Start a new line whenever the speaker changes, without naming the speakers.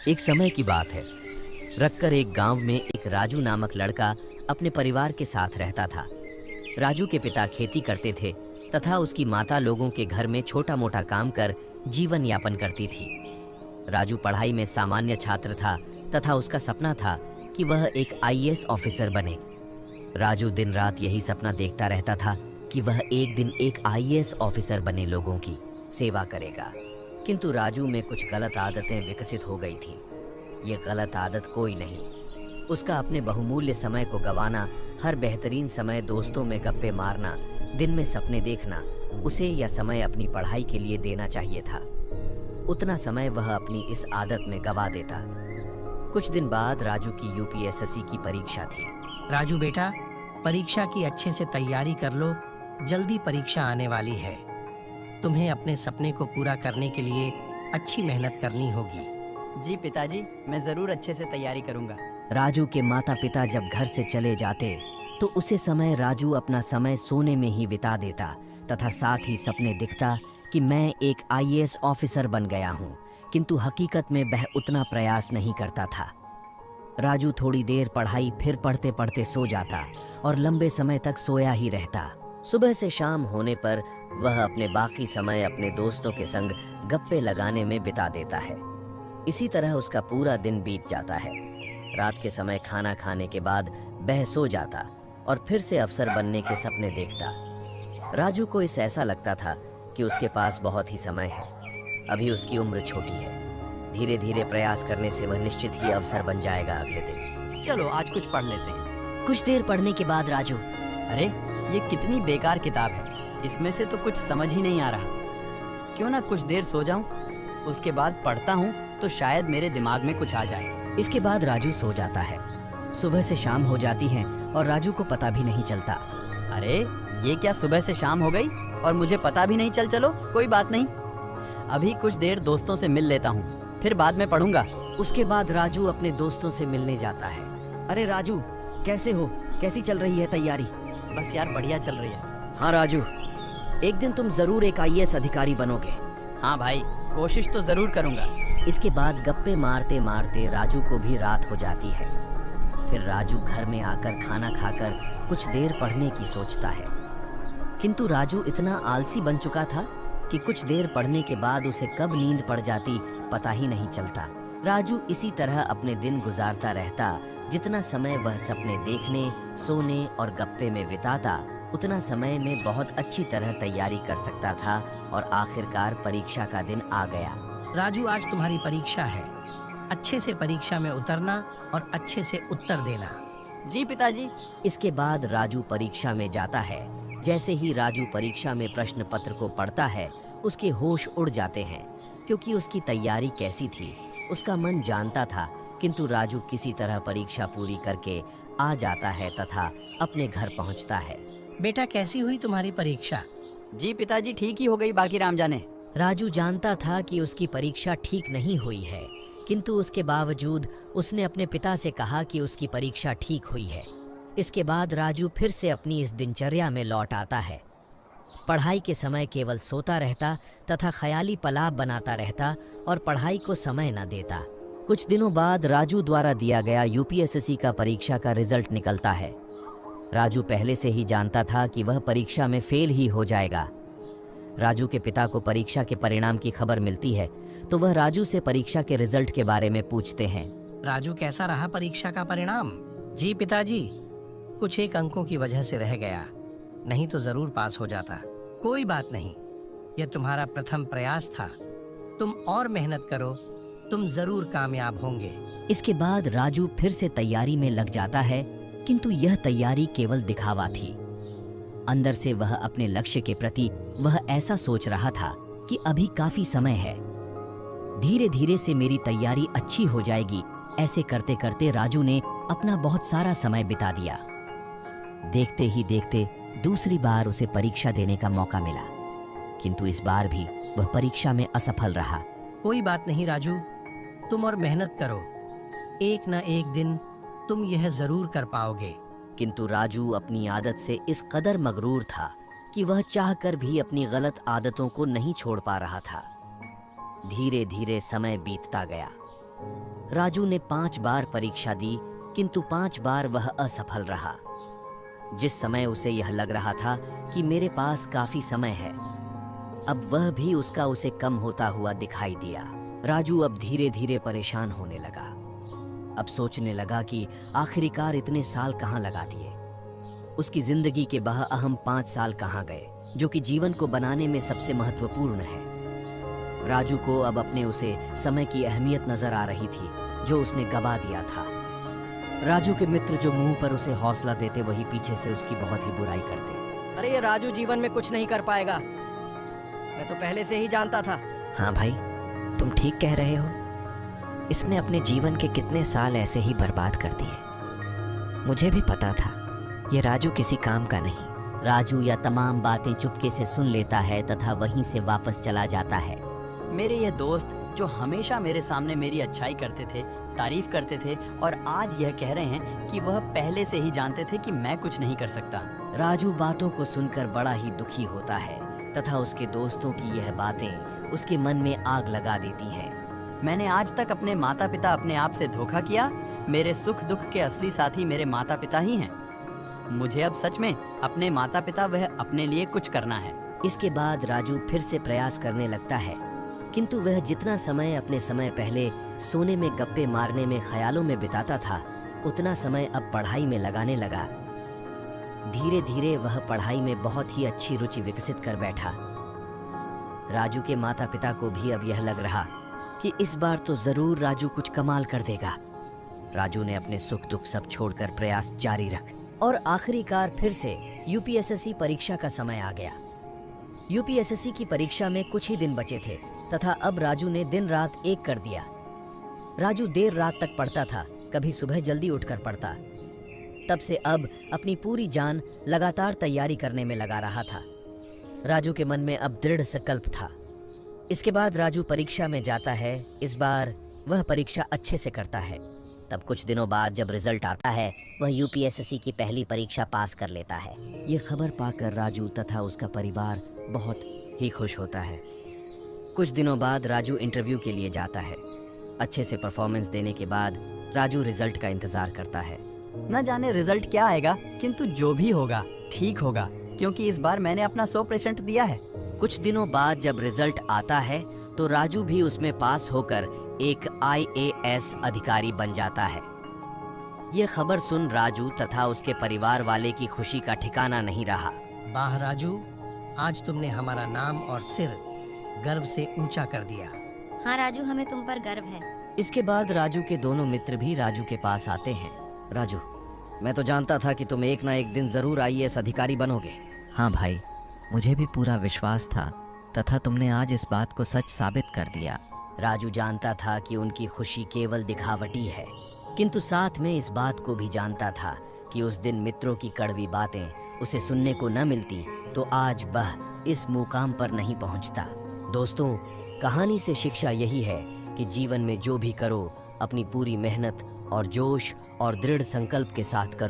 एक समय की बात है। रखकर एक गांव में एक राजू नामक लड़का अपने परिवार के साथ रहता था। राजू के पिता खेती करते थे तथा उसकी माता लोगों के घर में छोटा मोटा काम कर जीवन यापन करती थी। राजू पढ़ाई में सामान्य छात्र था तथा उसका सपना था कि वह एक आईएएस ऑफिसर बने। राजू दिन रात यही सपना देखता रहता था कि वह एक दिन एक आईएएस ऑफिसर बने लोगों की सेवा करेगा। किंतु राजू में कुछ गलत आदतें विकसित हो गई थी। ये गलत आदत कोई नहीं, उसका अपने बहुमूल्य समय को गंवाना, हर बेहतरीन समय दोस्तों में गप्पे मारना, दिन में सपने देखना, उसे यह समय अपनी पढ़ाई के लिए देना चाहिए था। उतना समय वह अपनी इस आदत में गंवा देता। कुछ दिन बाद राजू की यूपीएससी की परीक्षा थी।
राजू बेटा, परीक्षा की अच्छे से तैयारी कर लो, जल्दी परीक्षा आने वाली है। तुम्हें अपने सपने को पूरा करने के लिए अच्छी मेहनत करनी होगी।
जी पिताजी, मैं जरूर अच्छे से तैयारी करूंगा।
राजू के माता पिता जब घर से चले जाते तो उसे समय राजू अपना समय सोने में ही बिता देता तथा साथ ही सपने दिखता कि मैं एक आईएएस ऑफिसर बन गया हूँ, किंतु हकीकत में वह उतना प्रयास नहीं करता था। राजू थोड़ी देर पढ़ाई, फिर पढ़ते पढ़ते सो जाता और लंबे समय तक सोया ही रहता। सुबह से शाम होने पर वह अपने बाकी समय अपने दोस्तों के संग गप्पे लगाने में बिता देता है। इसी तरह उसका पूरा दिन बीत जाता है। रात के समय खाना खाने के बाद वह सो जाता और फिर से अफसर बनने के सपने देखता। राजू को इस ऐसा लगता था कि उसके पास बहुत ही समय है, अभी उसकी उम्र छोटी है। धीरे धीरे प्रयास करने से वह निश्चित ही अफसर बन जाएगा अगले दिन।
चलो आज कुछ पढ़ लेते हैं।
कुछ देर पढ़ने के बाद राजू,
अरे ये कितनी बेकार किताब है, इसमें से तो कुछ समझ ही नहीं आ रहा। क्यों ना कुछ देर सो जाऊं, उसके बाद पढ़ता हूं तो शायद मेरे दिमाग में कुछ आ जाए।
इसके बाद राजू सो जाता है। सुबह से शाम हो जाती है और राजू को पता भी नहीं चलता।
अरे ये क्या, सुबह से शाम हो गई और मुझे पता भी नहीं चल। चलो कोई बात नहीं, अभी कुछ देर दोस्तों से मिल लेता हूँ, फिर बाद में पढ़ूंगा।
उसके बाद राजू अपने दोस्तों से मिलने जाता है। अरे राजू, कैसे हो? कैसी चल रही है तैयारी?
बस यार बढ़िया चल रही है।
हाँ राजू, एक दिन तुम जरूर एक आईएएस अधिकारी बनोगे।
हाँ भाई, कोशिश तो जरूर करूंगा।
इसके बाद गप्पे मारते मारते राजू को भी रात हो जाती है। फिर राजू घर में आकर खाना खाकर कुछ देर पढ़ने की सोचता है, किंतु राजू इतना आलसी बन चुका था कि कुछ देर पढ़ने के बाद उसे कब नींद पड़ जाती पता ही नहीं चलता। राजू इसी तरह अपने दिन गुजारता रहता। जितना समय वह सपने देखने, सोने और गप्पे में बिताता, उतना समय में बहुत अच्छी तरह तैयारी कर सकता था और आखिरकार परीक्षा का दिन आ गया।
राजू, आज तुम्हारी परीक्षा है। अच्छे से परीक्षा में उतरना और अच्छे से उत्तर देना।
जी पिताजी।
इसके बाद राजू परीक्षा में जाता है। जैसे ही राजू परीक्षा में प्रश्न पत्र को पढ़ता है, उसके होश उड़ जाते हैं, क्योंकि उसकी तैयारी कैसी थी उसका मन जानता था। किंतु राजू किसी तरह परीक्षा पूरी करके आ जाता है तथा अपने घर पहुंचता है।
बेटा, कैसी हुई तुम्हारी परीक्षा?
जी पिताजी, ठीक ही हो गई, बाकी राम जाने।
राजू जानता था कि उसकी परीक्षा ठीक नहीं हुई है, किंतु उसके बावजूद उसने अपने पिता से कहा कि उसकी परीक्षा ठीक हुई है। इसके बाद राजू फिर से अपनी इस दिनचर्या में लौट आता है। पढ़ाई के समय केवल सोता रहता तथा ख्याली पलाव बनाता रहता और पढ़ाई को समय न देता। कुछ दिनों बाद राजू द्वारा दिया गया यूपीएससी का परीक्षा का रिजल्ट निकलता है। राजू पहले से ही जानता था कि वह परीक्षा में फेल ही हो जाएगा। राजू के पिता को परीक्षा के परिणाम की खबर मिलती है तो वह राजू से परीक्षा के रिजल्ट के बारे में पूछते हैं।
राजू, कैसा रहा परीक्षा का परिणाम? जी पिताजी, कुछ एक अंकों की वजह से रह गया, नहीं तो जरूर पास हो जाता। कोई बात नहीं, यह तुम्हारा प्रथम प्रयास था। तुम और मेहनत करो, तुम जरूर कामयाब होंगे।
इसके बाद राजू फिर से तैयारी में लग जाता है, किंतु यह तैयारी केवल दिखावा थी। अंदर से वह अपने लक्ष्य के प्रति वह ऐसा सोच रहा था कि अभी काफी समय है, धीरे धीरे से मेरी तैयारी अच्छी हो जाएगी। ऐसे करते करते राजू ने अपना बहुत सारा समय बिता दिया। देखते ही देखते दूसरी बार उसे परीक्षा देने का मौका मिला, किंतु इस बार भी वह परीक्षा में असफल रहा।
कोई बात नहीं राजू, तुम और मेहनत करो, एक न एक दिन तुम यह जरूर कर पाओगे।
किंतु राजू अपनी आदत से इस कदर मगरूर था कि वह चाहकर भी अपनी गलत आदतों को नहीं छोड़ पा रहा था। धीरे धीरे समय बीतता गया। राजू ने 5 बार परीक्षा दी, किंतु 5 बार वह असफल रहा। जिस समय उसे यह लग रहा था कि मेरे पास काफी समय है, अब वह भी उसका उसे कम होता हुआ दिखाई दिया। राजू अब धीरे धीरे परेशान होने लगा। अब सोचने लगा कि आखिरकार इतने साल कहाँ लगा दिए। उसकी जिंदगी के वह अहम 5 साल कहाँ गए, जो कि जीवन को बनाने में सबसे महत्वपूर्ण है। राजू को अब अपने उसे समय की अहमियत नजर आ रही थी, जो उसने गवा दिया था। राजू के मित्र जो मुंह पर उसे हौसला देते, वही पीछे से उसकी बहुत ही बुराई करते।
अरे ये राजू जीवन में कुछ नहीं कर पाएगा, मैं तो पहले से ही जानता था।
हाँ भाई, तुम ठीक कह रहे हो। इसने अपने जीवन के कितने साल ऐसे ही बर्बाद कर दिए। मुझे भी पता था ये राजू किसी काम का नहीं।
राजू यह तमाम बातें चुपके से सुन लेता है तथा वहीं से वापस चला जाता है।
मेरे ये दोस्त जो हमेशा मेरे सामने मेरी अच्छाई करते थे, तारीफ करते थे, और आज यह कह रहे हैं कि वह पहले से ही जानते थे कि मैं कुछ नहीं कर सकता।
राजू बातों को सुनकर बड़ा ही दुखी होता है तथा उसके दोस्तों की यह बातें उसके मन में आग लगा देती हैं।
मैंने आज तक अपने माता पिता अपने आप से धोखा किया। मेरे सुख दुख के असली साथी मेरे माता पिता ही हैं। मुझे अब सच में अपने माता पिता वह अपने लिए कुछ करना है।
इसके बाद राजू फिर से प्रयास करने लगता है, किंतु वह जितना समय अपने समय पहले सोने में गप्पे मारने में ख्यालों में बिताता था, उतना समय अब पढ़ाई में लगाने लगा। धीरे धीरे वह पढ़ाई में बहुत ही अच्छी रुचि विकसित कर बैठा। राजू के माता पिता को भी अब यह लग रहा कि इस बार तो जरूर राजू कुछ कमाल कर देगा। राजू ने अपने सुख दुख सब छोड़कर प्रयास जारी रख और आखिरीकार फिर से यूपीएसएससी परीक्षा का समय आ गया। यूपीएसएससी की परीक्षा में कुछ ही दिन बचे थे तथा अब राजू ने दिन रात एक कर दिया। राजू देर रात तक पढ़ता था, कभी सुबह जल्दी उठकर पढ़ता। तब से अब अपनी पूरी जान लगातार तैयारी करने में लगा रहा था। राजू के मन में अब दृढ़ संकल्प था। इसके बाद राजू परीक्षा में जाता है। इस बार वह परीक्षा अच्छे से करता है। तब कुछ दिनों बाद जब रिजल्ट आता है, वह यूपीएसएससी की पहली परीक्षा पास कर लेता है। ये खबर पाकर राजू तथा उसका परिवार बहुत ही खुश होता है। कुछ दिनों बाद राजू इंटरव्यू के लिए जाता है। अच्छे से परफॉर्मेंस देने के बाद राजू रिजल्ट का इंतजार करता है।
न जाने रिजल्ट क्या आएगा, किंतु जो भी होगा ठीक होगा, क्योंकि इस बार मैंने अपना 100% दिया है।
कुछ दिनों बाद जब रिजल्ट आता है तो राजू भी उसमें पास होकर एक IAS अधिकारी बन जाता है। ये खबर सुन राजू तथा उसके परिवार वाले की खुशी का ठिकाना नहीं रहा।
वाह राजू, आज तुमने हमारा नाम और सिर गर्व से ऊंचा कर दिया।
हाँ राजू, हमें तुम पर गर्व है।
इसके बाद राजू के दोनों मित्र भी राजू के पास आते हैं। राजू, मैं तो जानता था कि तुम एक ना एक दिन जरूर IAS अधिकारी बनोगे।
हाँ भाई, मुझे भी पूरा विश्वास था तथा तुमने आज इस बात को सच साबित कर दिया।
राजू जानता था कि उनकी खुशी केवल दिखावटी है, किंतु साथ में इस बात को भी जानता था कि उस दिन मित्रों की कड़वी बातें उसे सुनने को न मिलती तो आज वह इस मुकाम पर नहीं पहुंचता। दोस्तों, कहानी से शिक्षा यही है कि जीवन में जो भी करो, अपनी पूरी मेहनत और जोश और दृढ़ संकल्प के साथ करो।